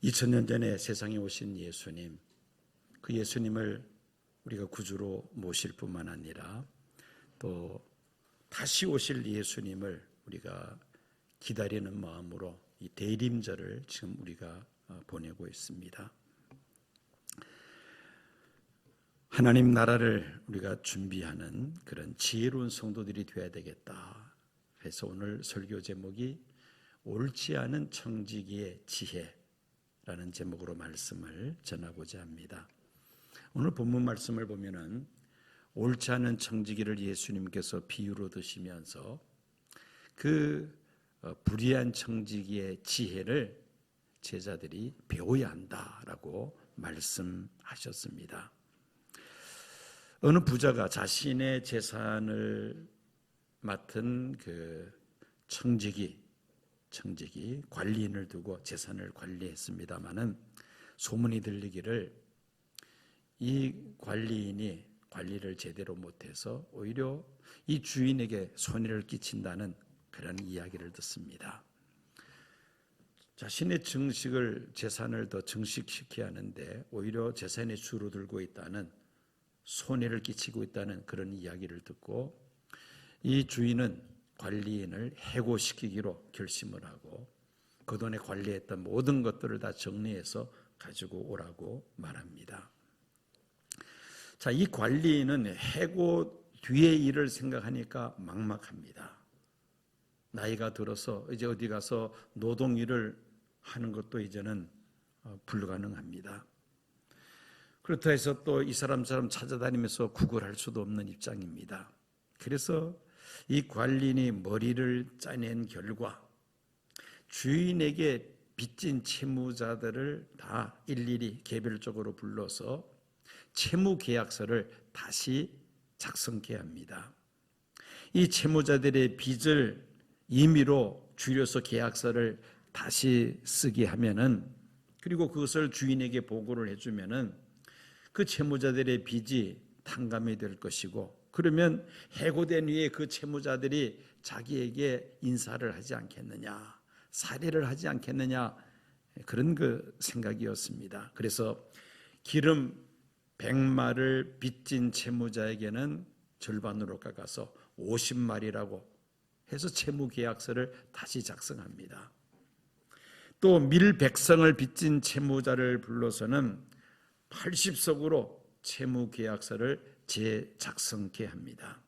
2000년 전에 세상에 오신 예수님, 그 예수님을 우리가 구주로 모실 뿐만 아니라 또 다시 오실 예수님을 우리가 기다리는 마음으로 이 대림절을 지금 우리가 보내고 있습니다. 하나님 나라를 우리가 준비하는 그런 지혜로운 성도들이 되어야 되겠다. 그래서 오늘 설교 제목이 옳지 않은 청지기의 지혜라는 제목으로 말씀을 전하고자 합니다. 오늘 본문 말씀을 보면은 옳지 않은 청지기를 예수님께서 비유로 드시면서 그 불의한 청지기의 지혜를 제자들이 배워야 한다라고 말씀하셨습니다. 어느 부자가 자신의 재산을 맡은 그 청지기 관리인을 두고 재산을 관리했습니다마는 소문이 들리기를 이 관리인이 관리를 제대로 못해서 오히려 이 주인에게 손해를 끼친다는 그런 이야기를 듣습니다. 자신의 재산을 더 증식시켜야 하는데 오히려 재산이 줄어들고 있다는, 손해를 끼치고 있다는 그런 이야기를 듣고 이 주인은 관리인을 해고시키기로 결심을 하고 그 돈에 관리했던 모든 것들을 다 정리해서 가지고 오라고 말합니다. 자, 이 관리인은 해고 뒤의 일을 생각하니까 막막합니다. 나이가 들어서 이제 어디 가서 노동일을 하는 것도 이제는 불가능합니다. 그렇다 해서 또 이 사람처럼 찾아다니면서 구걸할 수도 없는 입장입니다. 그래서 이 관리인이 머리를 짜낸 결과 주인에게 빚진 채무자들을 다 일일이 개별적으로 불러서 채무계약서를 다시 작성케 합니다. 이 채무자들의 빚을 임의로 줄여서 계약서를 다시 쓰게 하면은, 그리고 그것을 주인에게 보고를 해주면은 그 채무자들의 빚이 탕감이 될 것이고, 그러면 해고된 후에 그 채무자들이 자기에게 인사를 하지 않겠느냐, 살해를 하지 않겠느냐, 그런 그 생각이었습니다. 그래서 기름 100마를 빚진 채무자에게는 절반으로 깎아서 50마리라고 해서 채무계약서를 다시 작성합니다. 또 밀 100성을 빚진 채무자를 불러서는 80석으로 채무계약서를 재작성케 합니다.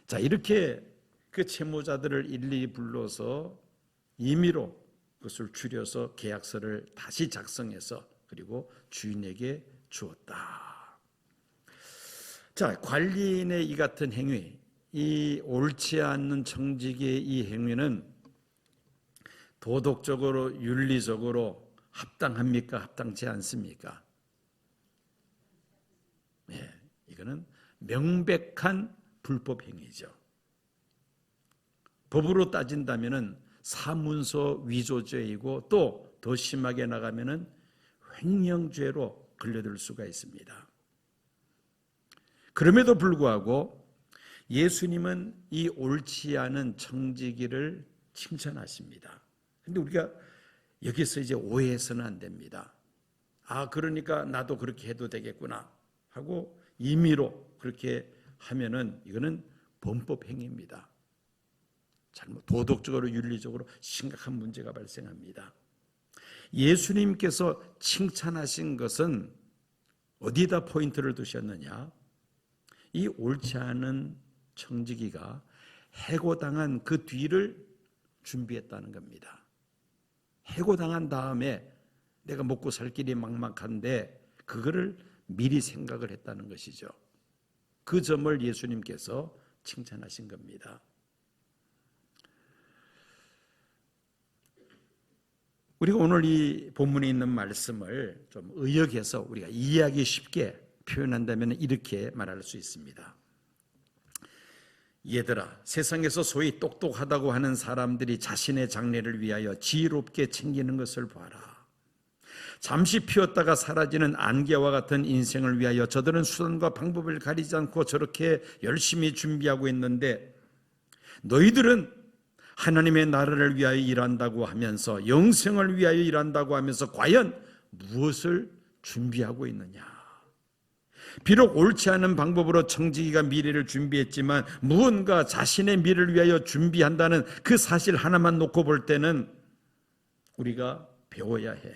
자, 이렇게 그 채무자들을 일일이 불러서 임의로 그것을 줄여서 계약서를 다시 작성해서 그리고 주인에게 주었다. 자, 관리인의 이 같은 행위, 이 옳지 않는 청지기의 이 행위는 도덕적으로 윤리적으로 합당합니까? 합당치 않습니까? 네, 이거는 명백한 불법 행위죠. 법으로 따진다면은 사문서 위조죄이고 또 더 심하게 나가면은 횡령죄로 걸려들 수가 있습니다. 그럼에도 불구하고 예수님은 이 옳지 않은 청지기를 칭찬하십니다. 근데 우리가 여기서 이제 오해해서는 안 됩니다. 아, 그러니까 나도 그렇게 해도 되겠구나 하고 임의로 그렇게 하면은 이거는 범법 행위입니다. 도덕적으로 윤리적으로 심각한 문제가 발생합니다. 예수님께서 칭찬하신 것은 어디다 포인트를 두셨느냐? 이 옳지 않은 청지기가 해고당한 그 뒤를 준비했다는 겁니다. 해고당한 다음에 내가 먹고 살 길이 막막한데 그거를 미리 생각을 했다는 것이죠. 그 점을 예수님께서 칭찬하신 겁니다. 우리가 오늘 이 본문에 있는 말씀을 좀 의역해서 우리가 이해하기 쉽게 표현한다면 이렇게 말할 수 있습니다. 얘들아, 세상에서 소위 똑똑하다고 하는 사람들이 자신의 장래를 위하여 지혜롭게 챙기는 것을 봐라. 잠시 피었다가 사라지는 안개와 같은 인생을 위하여 저들은 수단과 방법을 가리지 않고 저렇게 열심히 준비하고 있는데 너희들은 하나님의 나라를 위하여 일한다고 하면서, 영생을 위하여 일한다고 하면서 과연 무엇을 준비하고 있느냐? 비록 옳지 않은 방법으로 청지기가 미래를 준비했지만 무언가 자신의 미래를 위하여 준비한다는 그 사실 하나만 놓고 볼 때는 우리가 배워야 해.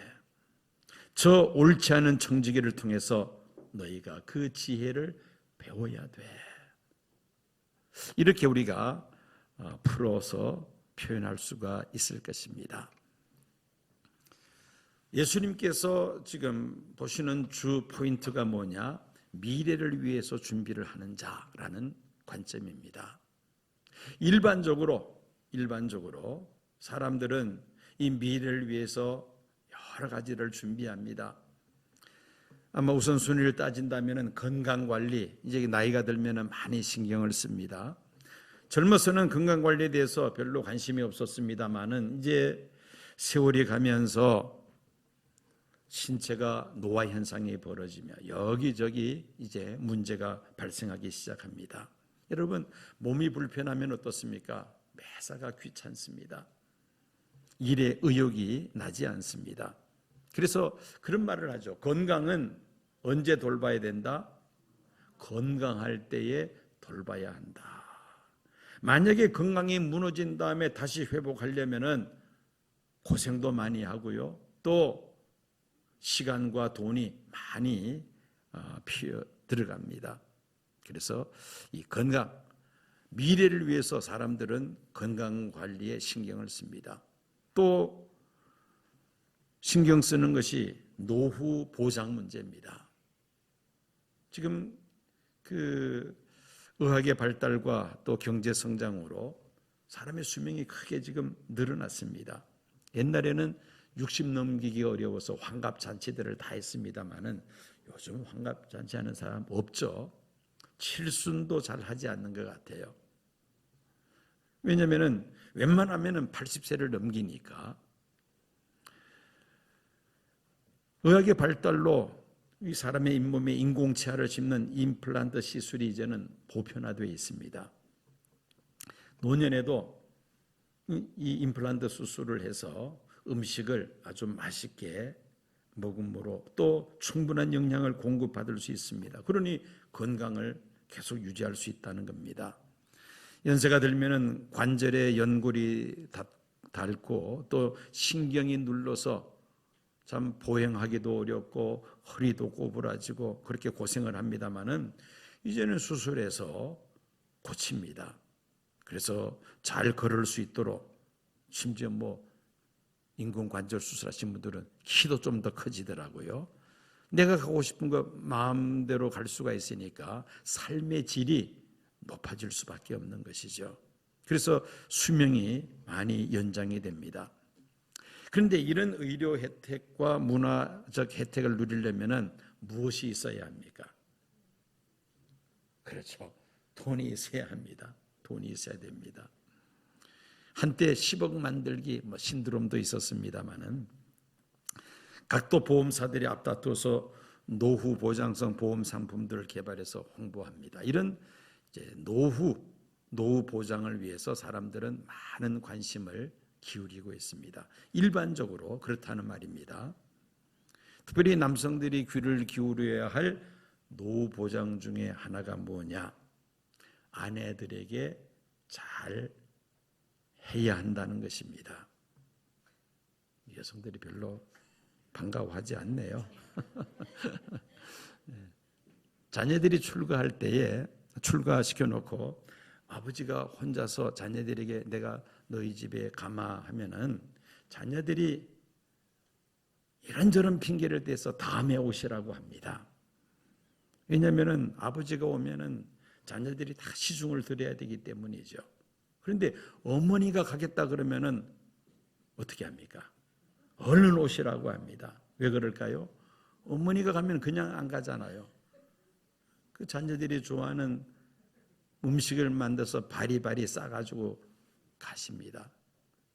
저 옳지 않은 청지기를 통해서 너희가 그 지혜를 배워야 돼. 이렇게 우리가 풀어서 표현할 수가 있을 것입니다. 예수님께서 지금 보시는 주 포인트가 뭐냐? 미래를 위해서 준비를 하는 자라는 관점입니다. 일반적으로 사람들은 이 미래를 위해서 여러 가지를 준비합니다. 아마 우선순위를 따진다면 건강관리, 이제 나이가 들면 많이 신경을 씁니다. 젊어서는 건강관리에 대해서 별로 관심이 없었습니다만은 이제 세월이 가면서 신체가 노화 현상이 벌어지며 여기저기 이제 문제가 발생하기 시작합니다. 여러분, 몸이 불편하면 어떻습니까? 매사가 귀찮습니다. 일에 의욕이 나지 않습니다. 그래서 그런 말을 하죠. 건강은 언제 돌봐야 된다? 건강할 때에 돌봐야 한다. 만약에 건강이 무너진 다음에 다시 회복하려면은 고생도 많이 하고요. 또 시간과 돈이 많이 들어갑니다. 그래서 이 건강, 미래를 위해서 사람들은 건강관리에 신경을 씁니다. 또 신경 쓰는 것이 노후 보장 문제입니다. 지금 그 의학의 발달과 또 경제 성장으로 사람의 수명이 크게 지금 늘어났습니다. 옛날에는 60 넘기기 어려워서 환갑잔치들을 다 했습니다마는 요즘 환갑잔치 하는 사람 없죠. 칠순도 잘 하지 않는 것 같아요. 왜냐하면 웬만하면 80세를 넘기니까. 의학의 발달로 이 사람의 잇몸에 인공치아를 심는 임플란트 시술이 이제는 보편화되어 있습니다. 노년에도 이 임플란트 수술을 해서 음식을 아주 맛있게 먹음으로 또 충분한 영양을 공급받을 수 있습니다. 그러니 건강을 계속 유지할 수 있다는 겁니다. 연세가 들면은 관절에 연골이 닳고 또 신경이 눌러서 참 보행하기도 어렵고 허리도 꼬부라지고 그렇게 고생을 합니다마는 이제는 수술해서 고칩니다. 그래서 잘 걸을 수 있도록, 심지어 인공관절 수술하신 분들은 키도 좀 더 커지더라고요. 내가 가고 싶은 거 마음대로 갈 수가 있으니까 삶의 질이 높아질 수밖에 없는 것이죠. 그래서 수명이 많이 연장이 됩니다. 그런데 이런 의료 혜택과 문화적 혜택을 누리려면 무엇이 있어야 합니까? 그렇죠. 돈이 있어야 합니다. 돈이 있어야 됩니다. 한때 10억 만들기 신드롬도 있었습니다마는 각도 보험사들이 앞다퉈서 노후 보장성 보험 상품들을 개발해서 홍보합니다. 이런 이제 노후 보장을 위해서 사람들은 많은 관심을 기울이고 있습니다. 일반적으로 그렇다는 말입니다. 특별히 남성들이 귀를 기울여야 할 노후 보장 중에 하나가 뭐냐? 아내들에게 잘 해야 한다는 것입니다. 여성들이 별로 반가워하지 않네요. 자녀들이 출가할 때에 출가시켜놓고 아버지가 혼자서 자녀들에게 내가 너희 집에 가마 하면은 자녀들이 이런저런 핑계를 대서 다음에 오시라고 합니다. 왜냐하면은 아버지가 오면은 자녀들이 다 시중을 들어야 되기 때문이죠. 그런데 어머니가 가겠다 그러면은 어떻게 합니까? 얼른 오시라고 합니다. 왜 그럴까요? 어머니가 가면 그냥 안 가잖아요. 그 자녀들이 좋아하는 음식을 만들어서 바리바리 싸가지고 가십니다.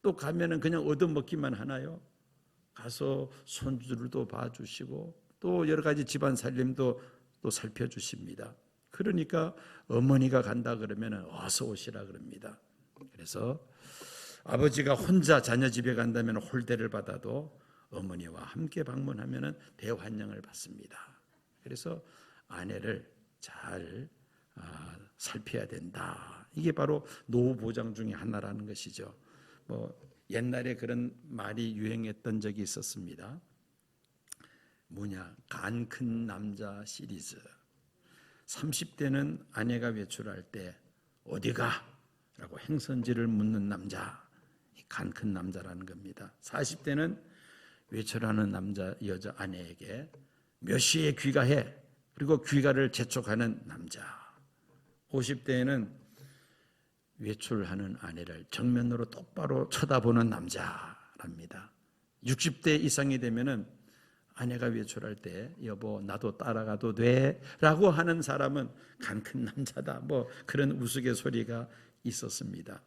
또 가면은 그냥 얻어먹기만 하나요? 가서 손주들도 봐주시고 또 여러 가지 집안 살림도 또 살펴주십니다. 그러니까 어머니가 간다 그러면 어서 오시라 그럽니다. 그래서 아버지가 혼자 자녀 집에 간다면 홀대를 받아도 어머니와 함께 방문하면 대환영을 받습니다. 그래서 아내를 잘 살펴야 된다. 이게 바로 노후 보장 중에 하나라는 것이죠. 옛날에 그런 말이 유행했던 적이 있었습니다. 간 큰 남자 시리즈. 30대는 아내가 외출할 때 어디가? 라고 행선지를 묻는 남자, 간 큰 남자라는 겁니다. 40대는 외출하는 여자 아내에게 몇 시에 귀가해? 그리고 귀가를 재촉하는 남자. 50대에는 외출하는 아내를 정면으로 똑바로 쳐다보는 남자랍니다. 60대 이상이 되면은 아내가 외출할 때 여보 나도 따라가도 돼? 라고 하는 사람은 간 큰 남자다. 그런 우스갯소리가 있었습니다.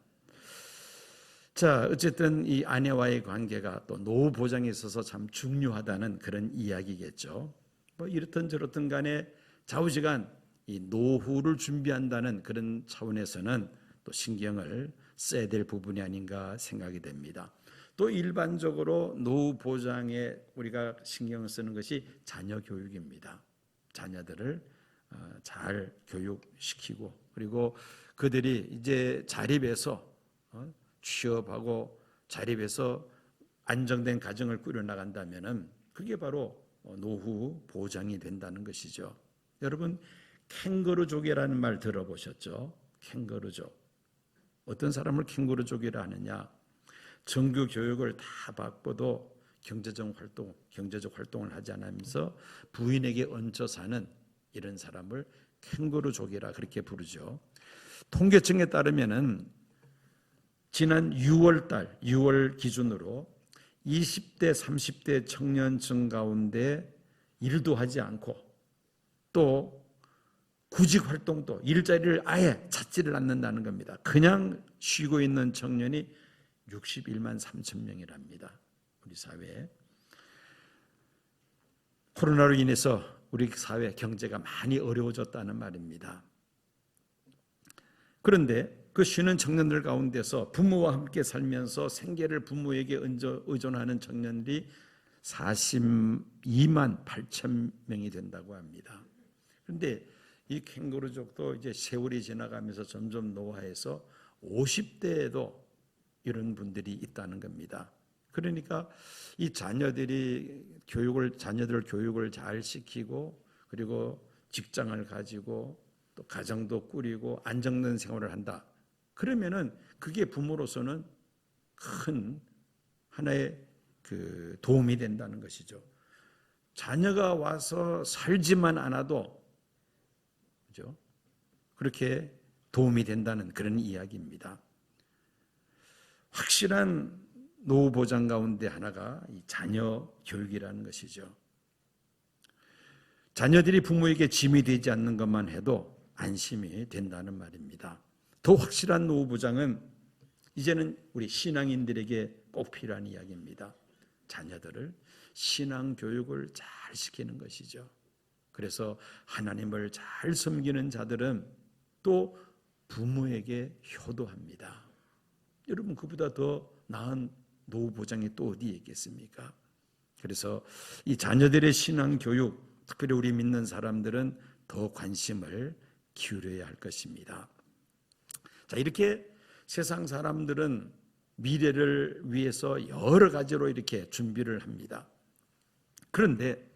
자, 어쨌든 이 아내와의 관계가 또 노후 보장에 있어서 참 중요하다는 그런 이야기겠죠. 이렇든 저렇든 간에 좌우지간 이 노후를 준비한다는 그런 차원에서는 또 신경을 써야 될 부분이 아닌가 생각이 됩니다. 또 일반적으로 노후 보장에 우리가 신경을 쓰는 것이 자녀 교육입니다. 자녀들을 잘 교육시키고 그리고 그들이 이제 자립해서 취업하고 자립해서 안정된 가정을 꾸려나간다면 그게 바로 노후 보장이 된다는 것이죠. 여러분 캥거루족이라는 말 들어보셨죠? 캥거루족. 어떤 사람을 캥거루족이라 하느냐? 정규 교육을 다 받고도 경제적 활동을 하지 않으면서 부인에게 얹혀 사는 이런 사람을 캥거루족이라 그렇게 부르죠. 통계청에 따르면은 지난 6월 기준으로 20대, 30대 청년층 가운데 일도 하지 않고 또 구직 활동도 일자리를 아예 찾지를 않는다는 겁니다. 그냥 쉬고 있는 청년이 61만 3천 명이랍니다. 우리 사회에. 코로나로 인해서 우리 사회 경제가 많이 어려워졌다는 말입니다. 그런데 그 쉬는 청년들 가운데서 부모와 함께 살면서 생계를 부모에게 의존하는 청년들이 42만 8천 명이 된다고 합니다. 그런데 이 캥거루족도 이제 세월이 지나가면서 점점 노화해서 50대에도 이런 분들이 있다는 겁니다. 그러니까 이 자녀들 교육을 잘 시키고 그리고 직장을 가지고 또 가정도 꾸리고 안정된 생활을 한다. 그러면은 그게 부모로서는 큰 하나의 그 도움이 된다는 것이죠. 자녀가 와서 살지만 않아도 그죠? 그렇게 도움이 된다는 그런 이야기입니다. 확실한 노후 보장 가운데 하나가 이 자녀 교육이라는 것이죠. 자녀들이 부모에게 짐이 되지 않는 것만 해도 안심이 된다는 말입니다. 더 확실한 노후 보장은 이제는 우리 신앙인들에게 꼭 필요한 이야기입니다. 자녀들을 신앙 교육을 잘 시키는 것이죠. 그래서 하나님을 잘 섬기는 자들은 또 부모에게 효도합니다. 여러분 그보다 더 나은 노후 보장이 또 어디에 있겠습니까? 그래서 이 자녀들의 신앙 교육, 특별히 우리 믿는 사람들은 더 관심을 기울여야 할 것입니다. 자, 이렇게 세상 사람들은 미래를 위해서 여러 가지로 이렇게 준비를 합니다. 그런데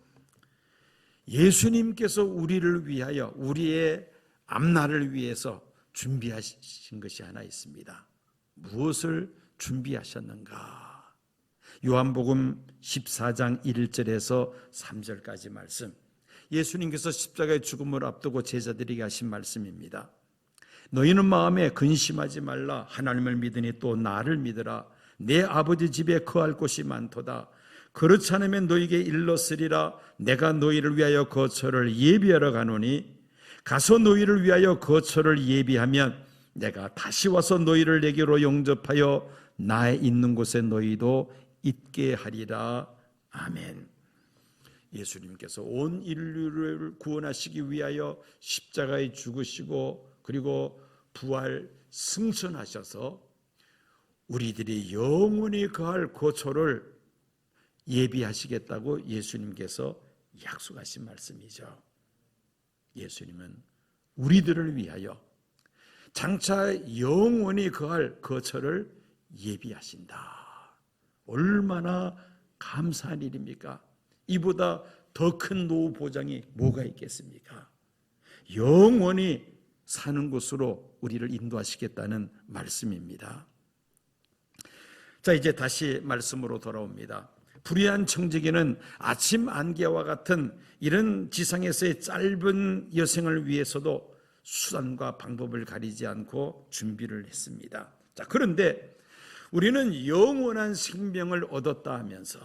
예수님께서 우리를 위하여 우리의 앞날을 위해서 준비하신 것이 하나 있습니다. 무엇을 준비하셨는가? 요한복음 14장 1절에서 3절까지 말씀. 예수님께서 십자가의 죽음을 앞두고 제자들에게 하신 말씀입니다. 너희는 마음에 근심하지 말라. 하나님을 믿으니 또 나를 믿으라. 내 아버지 집에 거할 곳이 많도다. 그렇지 않으면 너희에게 일렀으리라. 내가 너희를 위하여 거처를 예비하러 가노니 가서 너희를 위하여 거처를 예비하면 내가 다시 와서 너희를 내게로 영접하여 나의 있는 곳에 너희도 있게 하리라. 아멘. 예수님께서 온 인류를 구원하시기 위하여 십자가에 죽으시고 그리고 부활 승천하셔서 우리들이 영원히 거할 고초를 예비하시겠다고 예수님께서 약속하신 말씀이죠. 예수님은 우리들을 위하여 장차 영원히 거할 거처를 예비하신다. 얼마나 감사한 일입니까? 이보다 더 큰 노후 보장이 뭐가 있겠습니까? 영원히 사는 곳으로 우리를 인도하시겠다는 말씀입니다. 자, 이제 다시 말씀으로 돌아옵니다. 불의한 청지기는 아침 안개와 같은 이런 지상에서의 짧은 여생을 위해서도 수단과 방법을 가리지 않고 준비를 했습니다. 자, 그런데 우리는 영원한 생명을 얻었다 하면서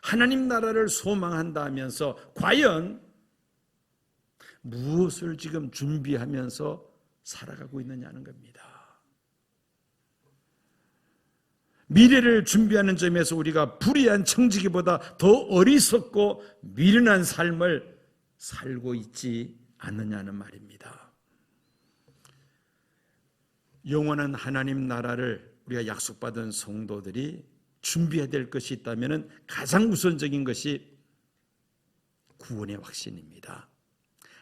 하나님 나라를 소망한다 하면서 과연 무엇을 지금 준비하면서 살아가고 있느냐는 겁니다. 미래를 준비하는 점에서 우리가 불의한 청지기보다 더 어리석고 미련한 삶을 살고 있지 않느냐는 말입니다. 영원한 하나님 나라를 우리가 약속받은 성도들이 준비해야 될 것이 있다면 가장 우선적인 것이 구원의 확신입니다.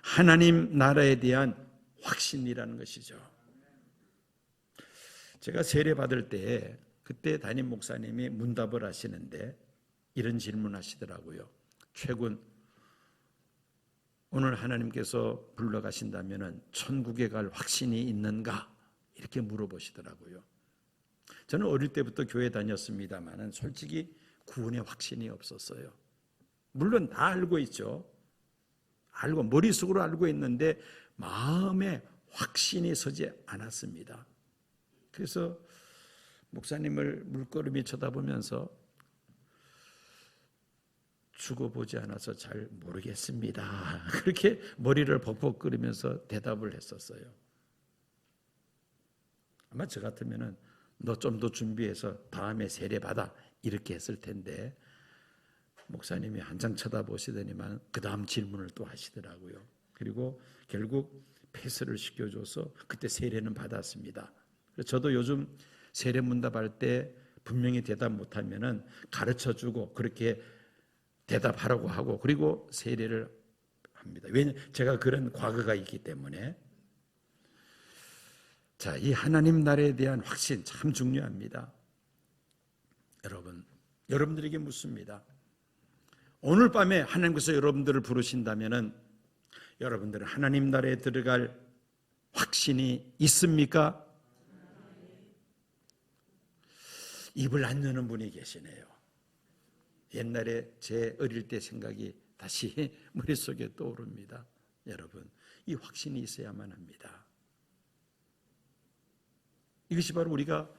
하나님 나라에 대한 확신이라는 것이죠. 제가 세례 받을 때 그때 담임 목사님이 문답을 하시는데 이런 질문하시더라고요. 최군, 오늘 하나님께서 불러가신다면 천국에 갈 확신이 있는가? 이렇게 물어보시더라고요. 저는 어릴 때부터 교회 다녔습니다만 솔직히 구원의 확신이 없었어요. 물론 다 알고 있죠. 알고 머릿속으로 알고 있는데 마음에 확신이 서지 않았습니다. 그래서 목사님을 물끄러미 쳐다보면서 죽어보지 않아서 잘 모르겠습니다. 그렇게 머리를 벅벅거리면서 대답을 했었어요. 아마 저 같으면 너 좀 더 준비해서 다음에 세례 받아 이렇게 했을 텐데 목사님이 한장 쳐다보시더니만 그 다음 질문을 또 하시더라고요. 그리고 결국 패스를 시켜줘서 그때 세례는 받았습니다. 저도 요즘 세례 문답할 때 분명히 대답 못하면 가르쳐주고 그렇게 대답하라고 하고 그리고 세례를 합니다. 왜냐하면 제가 그런 과거가 있기 때문에. 자, 이 하나님 나라에 대한 확신 참 중요합니다. 여러분들에게 묻습니다. 오늘 밤에 하나님께서 여러분들을 부르신다면 여러분들은 하나님 나라에 들어갈 확신이 있습니까? 입을 안 여는 분이 계시네요. 옛날에 제 어릴 때 생각이 다시 머릿속에 떠오릅니다. 여러분, 이 확신이 있어야만 합니다. 이것이 바로 우리가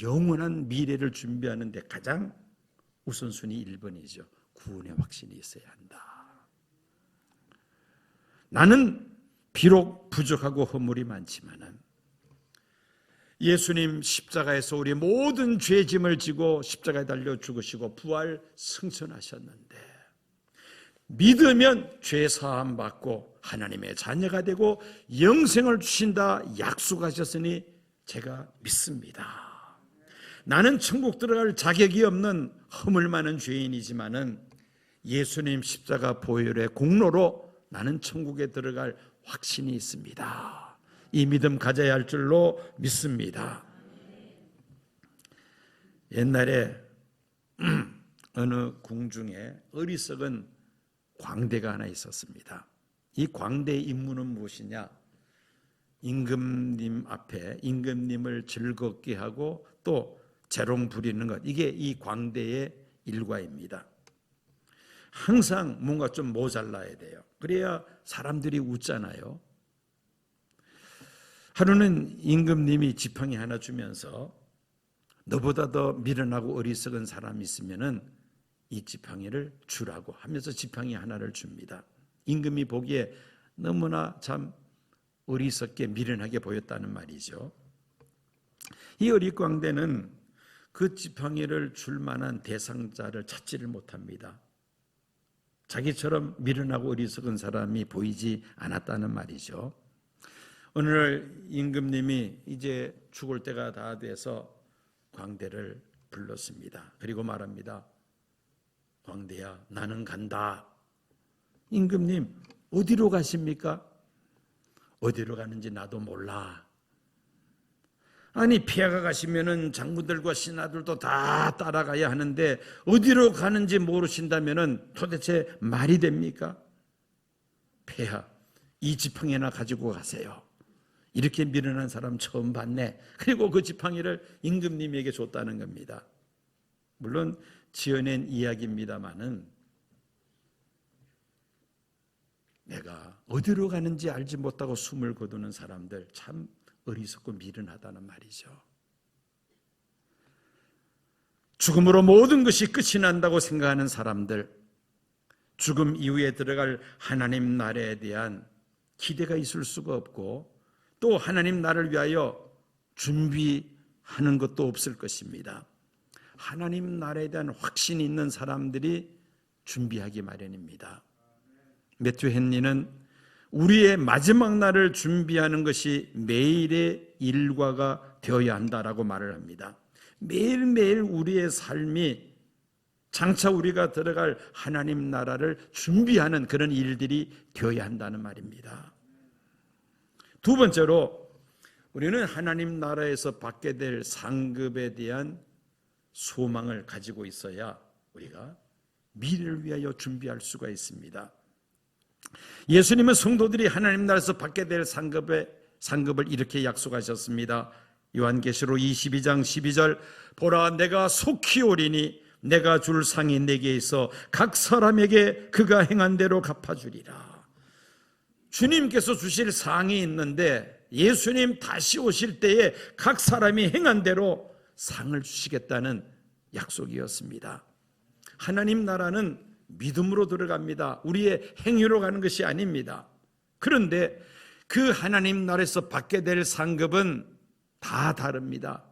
영원한 미래를 준비하는 데 가장 우선순위 1번이죠. 구원의 확신이 있어야 한다. 나는 비록 부족하고 허물이 많지만은 예수님 십자가에서 우리 모든 죄짐을 지고 십자가에 달려 죽으시고 부활 승천하셨는데 믿으면 죄 사함 받고 하나님의 자녀가 되고 영생을 주신다 약속하셨으니 제가 믿습니다. 나는 천국 들어갈 자격이 없는 허물 많은 죄인이지만은 예수님 십자가 보혈의 공로로 나는 천국에 들어갈 확신이 있습니다. 이 믿음 가져야 할 줄로 믿습니다. 옛날에 어느 궁중에 어리석은 광대가 하나 있었습니다. 이 광대의 임무는 무엇이냐? 임금님 앞에 임금님을 즐겁게 하고 또 재롱 부리는 것, 이게 이 광대의 일과입니다. 항상 뭔가 좀 모자라야 돼요. 그래야 사람들이 웃잖아요. 하루는 임금님이 지팡이 하나 주면서 너보다 더 미련하고 어리석은 사람이 있으면은 이 지팡이를 주라고 하면서 지팡이 하나를 줍니다. 임금이 보기에 너무나 참 어리석게 미련하게 보였다는 말이죠. 이 어릿광대는 그 지팡이를 줄 만한 대상자를 찾지를 못합니다. 자기처럼 미련하고 어리석은 사람이 보이지 않았다는 말이죠. 어느 날 임금님이 이제 죽을 때가 다 돼서 광대를 불렀습니다. 그리고 말합니다. 광대야, 나는 간다. 임금님, 어디로 가십니까? 어디로 가는지 나도 몰라. 아니, 폐하가 가시면은 장군들과 신하들도 다 따라가야 하는데 어디로 가는지 모르신다면은 도대체 말이 됩니까? 폐하, 이 지팡이나 가지고 가세요. 이렇게 미련한 사람 처음 봤네. 그리고 그 지팡이를 임금님에게 줬다는 겁니다. 물론 지어낸 이야기입니다마는 내가 어디로 가는지 알지 못하고 숨을 거두는 사람들 참 어리석고 미련하다는 말이죠. 죽음으로 모든 것이 끝이 난다고 생각하는 사람들, 죽음 이후에 들어갈 하나님 나라에 대한 기대가 있을 수가 없고 또 하나님 나라를 위하여 준비하는 것도 없을 것입니다. 하나님 나라에 대한 확신이 있는 사람들이 준비하기 마련입니다. 매튜 헨리는 우리의 마지막 날을 준비하는 것이 매일의 일과가 되어야 한다라고 말을 합니다. 매일매일 우리의 삶이 장차 우리가 들어갈 하나님 나라를 준비하는 그런 일들이 되어야 한다는 말입니다. 두 번째로 우리는 하나님 나라에서 받게 될 상급에 대한 소망을 가지고 있어야 우리가 미래를 위하여 준비할 수가 있습니다. 예수님은 성도들이 하나님 나라에서 받게 될 상급을 이렇게 약속하셨습니다. 요한계시록 22장 12절, 보라, 내가 속히 오리니 내가 줄 상이 내게 있어 각 사람에게 그가 행한 대로 갚아주리라. 주님께서 주실 상이 있는데 예수님 다시 오실 때에 각 사람이 행한 대로 상을 주시겠다는 약속이었습니다. 하나님 나라는 믿음으로 들어갑니다. 우리의 행위로 가는 것이 아닙니다. 그런데 그 하나님 나라에서 받게 될 상급은 다 다릅니다.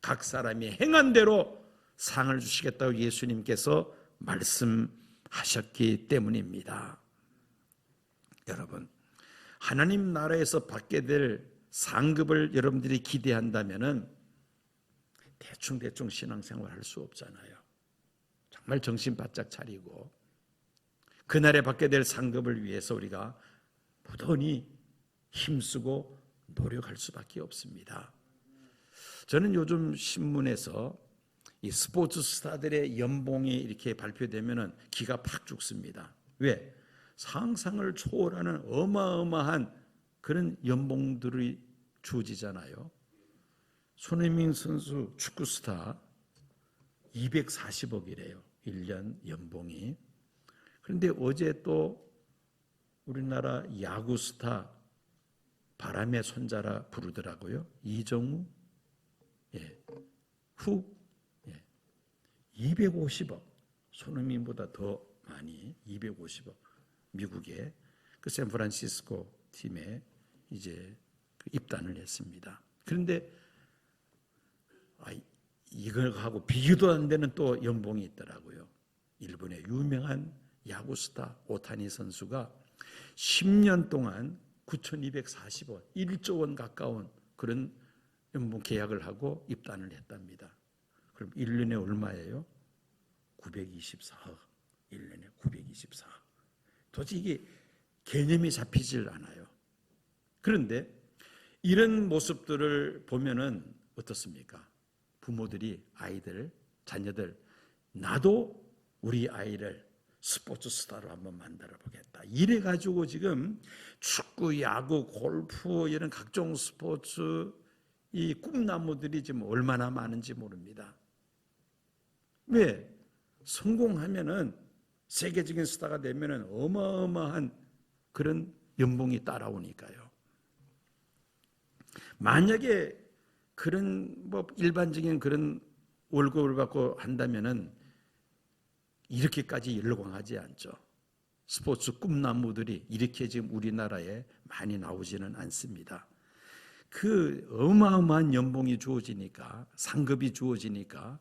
각 사람이 행한 대로 상을 주시겠다고 예수님께서 말씀하셨기 때문입니다. 여러분, 하나님 나라에서 받게 될 상급을 여러분들이 기대한다면은 대충 신앙생활 할 수 없잖아요. 정말 정신 바짝 차리고 그날에 받게 될 상급을 위해서 우리가 부단히 힘쓰고 노력할 수밖에 없습니다. 저는 요즘 신문에서 이 스포츠 스타들의 연봉이 이렇게 발표되면 기가 팍 죽습니다. 왜? 상상을 초월하는 어마어마한 그런 연봉들이 주어지잖아요. 손흥민 선수 축구 스타 240억이래요. 1년 연봉이. 그런데 어제 또 우리나라 야구 스타 바람의 손자라 부르더라고요. 이정우, 후, 250억. 손흥민보다 더 많이 250억. 미국의 그 샌프란시스코 팀에 이제 입단을 했습니다. 그런데 이걸 하고 비교도 안 되는 또 연봉이 있더라고요. 일본의 유명한 야구 스타 오타니 선수가 10년 동안 9,240원, 1조 원 가까운 그런 연봉 계약을 하고 입단을 했답니다. 그럼 1년에 얼마예요? 924억. 1년에 924억. 도저히 이게 개념이 잡히질 않아요. 그런데 이런 모습들을 보면은 어떻습니까? 부모들이 아이들, 자녀들, 나도 우리 아이를 스포츠 스타로 한번 만들어 보겠다. 이래가지고 지금 축구, 야구, 골프 이런 각종 스포츠 이 꿈나무들이 지금 얼마나 많은지 모릅니다. 왜? 성공하면은 세계적인 스타가 되면은 어마어마한 그런 연봉이 따라오니까요. 만약에 그런 일반적인 그런 월급을 받고 한다면은 이렇게까지 열광하지 않죠. 스포츠 꿈나무들이 이렇게 지금 우리나라에 많이 나오지는 않습니다. 그 어마어마한 연봉이 주어지니까, 상급이 주어지니까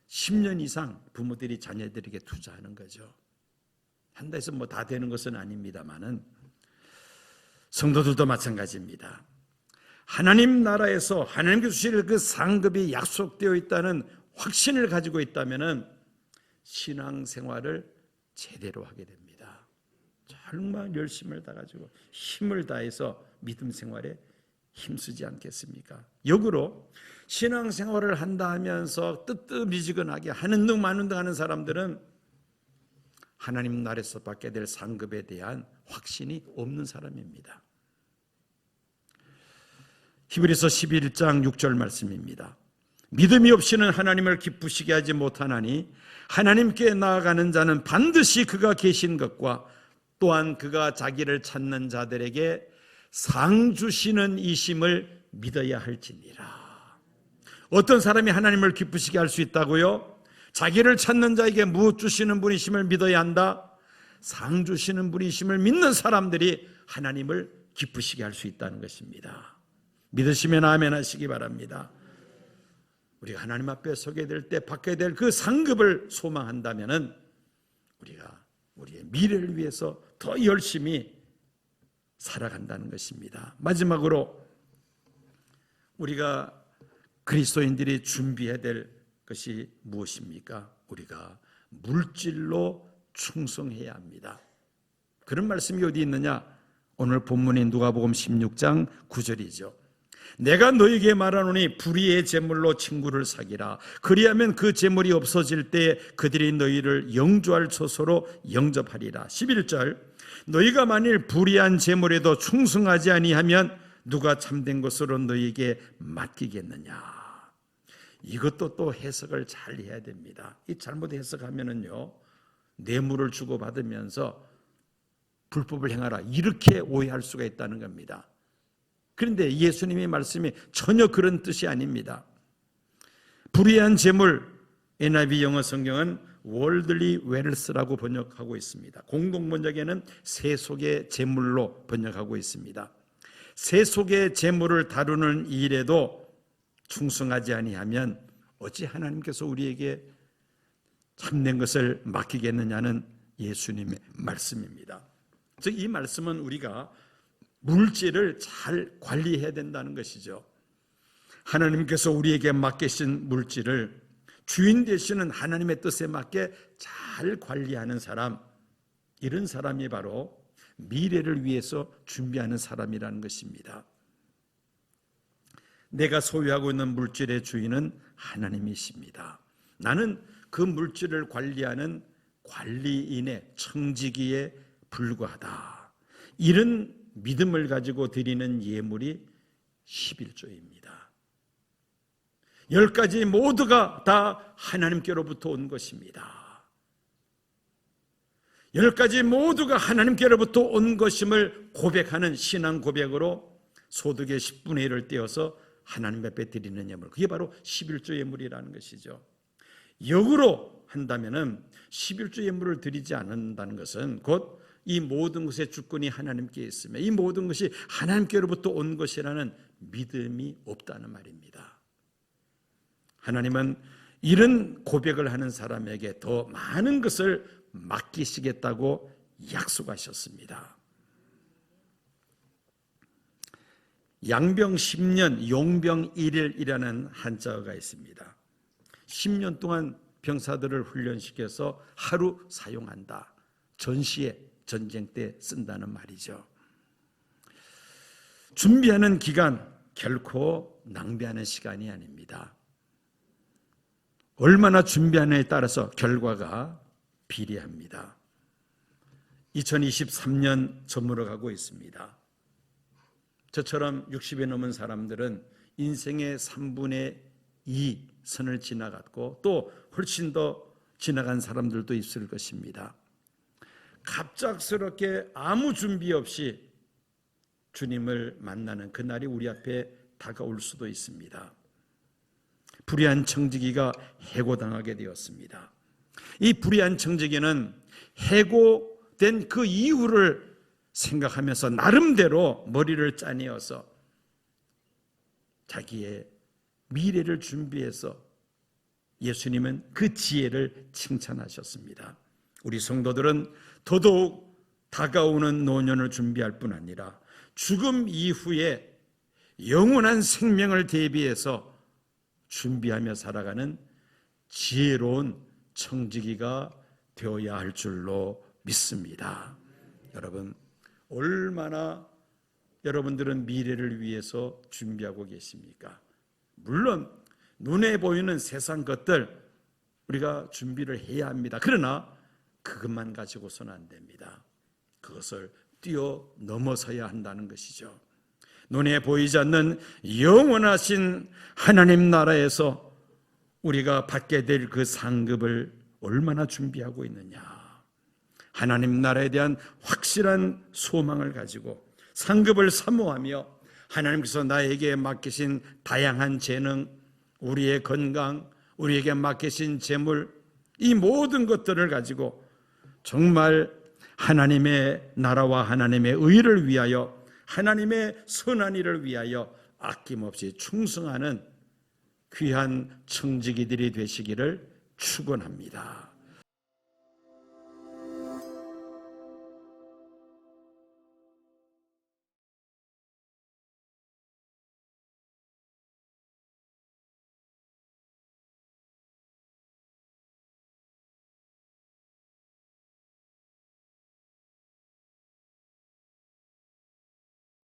10년 이상 부모들이 자녀들에게 투자하는 거죠. 한다 해서 다 되는 것은 아닙니다만은 성도들도 마찬가지입니다. 하나님 나라에서 하나님께서 주실 그 상급이 약속되어 있다는 확신을 가지고 있다면 신앙생활을 제대로 하게 됩니다. 정말 열심을 다가지고 힘을 다해서 믿음 생활에 힘쓰지 않겠습니까? 역으로 신앙생활을 한다 하면서 뜨뜻미지근하게 하는 등 마는 등 하는 사람들은 하나님 나라에서 받게 될 상급에 대한 확신이 없는 사람입니다. 히브리서 11장 6절 말씀입니다. 믿음이 없이는 하나님을 기쁘시게 하지 못하나니 하나님께 나아가는 자는 반드시 그가 계신 것과 또한 그가 자기를 찾는 자들에게 상 주시는 이심을 믿어야 할지니라. 어떤 사람이 하나님을 기쁘시게 할 수 있다고요? 자기를 찾는 자에게 무엇 주시는 분이심을 믿어야 한다. 상 주시는 분이심을 믿는 사람들이 하나님을 기쁘시게 할 수 있다는 것입니다. 믿으시면 아멘 하시기 바랍니다. 우리가 하나님 앞에 서게 될 때 받게 될 그 상급을 소망한다면 우리가 우리의 미래를 위해서 더 열심히 살아간다는 것입니다. 마지막으로 우리가 그리스도인들이 준비해야 될 것이 무엇입니까? 우리가 물질로 충성해야 합니다. 그런 말씀이 어디 있느냐? 오늘 본문인 누가복음 16장 9절이죠. 내가 너에게 말하노니 불의의 제물로 친구를 사귀라. 그리하면 그 제물이 없어질 때 그들이 너희를 영주할 처소로 영접하리라. 11절 너희가 만일 불의한 제물에도 충성하지 아니하면 누가 참된 것으로 너희에게 맡기겠느냐. 이것도 또 해석을 잘 해야 됩니다. 이 잘못 해석하면은요 뇌물을 주고받으면서 불법을 행하라 이렇게 오해할 수가 있다는 겁니다. 그런데 예수님의 말씀이 전혀 그런 뜻이 아닙니다. 불의한 재물, NIV 영어 성경은 worldly wealth라고 번역하고 있습니다. 공동 번역에는 세속의 재물로 번역하고 있습니다. 세속의 재물을 다루는 일에도 충성하지 아니하면 어찌 하나님께서 우리에게 참된 것을 맡기겠느냐는 예수님의 말씀입니다. 즉 이 말씀은 우리가 물질을 잘 관리해야 된다는 것이죠. 하나님께서 우리에게 맡기신 물질을 주인 되시는 하나님의 뜻에 맞게 잘 관리하는 사람, 이런 사람이 바로 미래를 위해서 준비하는 사람이라는 것입니다. 내가 소유하고 있는 물질의 주인은 하나님이십니다. 나는 그 물질을 관리하는 관리인의 청지기에 불과하다. 이런 믿음을 가지고 드리는 예물이 11조입니다. 10가지 모두가 다 하나님께로부터 온 것입니다. 10가지 모두가 하나님께로부터 온 것임을 고백하는 신앙 고백으로 소득의 10분의 1을 떼어서 하나님 앞에 드리는 예물, 그게 바로 11조 예물이라는 것이죠. 역으로 한다면 11조 예물을 드리지 않는다는 것은 곧 이 모든 것의 주권이 하나님께 있으며 이 모든 것이 하나님께로부터 온 것이라는 믿음이 없다는 말입니다. 하나님은 이런 고백을 하는 사람에게 더 많은 것을 맡기시겠다고 약속하셨습니다. 양병 10년 용병 1일이라는 한자어가 있습니다. 10년 동안 병사들을 훈련시켜서 하루 사용한다. 전시에 전쟁 때 쓴다는 말이죠. 준비하는 기간 결코 낭비하는 시간이 아닙니다. 얼마나 준비하느냐에 따라서 결과가 비례합니다. 2023년 저물어 가고 있습니다. 저처럼 60이 넘은 사람들은 인생의 3분의 2 선을 지나갔고 또 훨씬 더 지나간 사람들도 있을 것입니다. 갑작스럽게 아무 준비 없이 주님을 만나는 그날이 우리 앞에 다가올 수도 있습니다. 불의한 청지기가 해고당하게 되었습니다. 이 불의한 청지기는 해고된 그 이유를 생각하면서 나름대로 머리를 짜내어서 자기의 미래를 준비해서 예수님은 그 지혜를 칭찬하셨습니다. 우리 성도들은 더더욱 다가오는 노년을 준비할 뿐 아니라 죽음 이후에 영원한 생명을 대비해서 준비하며 살아가는 지혜로운 청지기가 되어야 할 줄로 믿습니다. 여러분, 얼마나 여러분들은 미래를 위해서 준비하고 계십니까? 물론 눈에 보이는 세상 것들 우리가 준비를 해야 합니다. 그러나 그것만 가지고서는 안 됩니다. 그것을 뛰어넘어서야 한다는 것이죠. 눈에 보이지 않는 영원하신 하나님 나라에서 우리가 받게 될 그 상급을 얼마나 준비하고 있느냐. 하나님 나라에 대한 확실한 소망을 가지고 상급을 사모하며 하나님께서 나에게 맡기신 다양한 재능, 우리의 건강, 우리에게 맡기신 재물, 이 모든 것들을 가지고 정말 하나님의 나라와 하나님의 의를 위하여, 하나님의 선한 일을 위하여 아낌없이 충성하는 귀한 청지기들이 되시기를 축원합니다.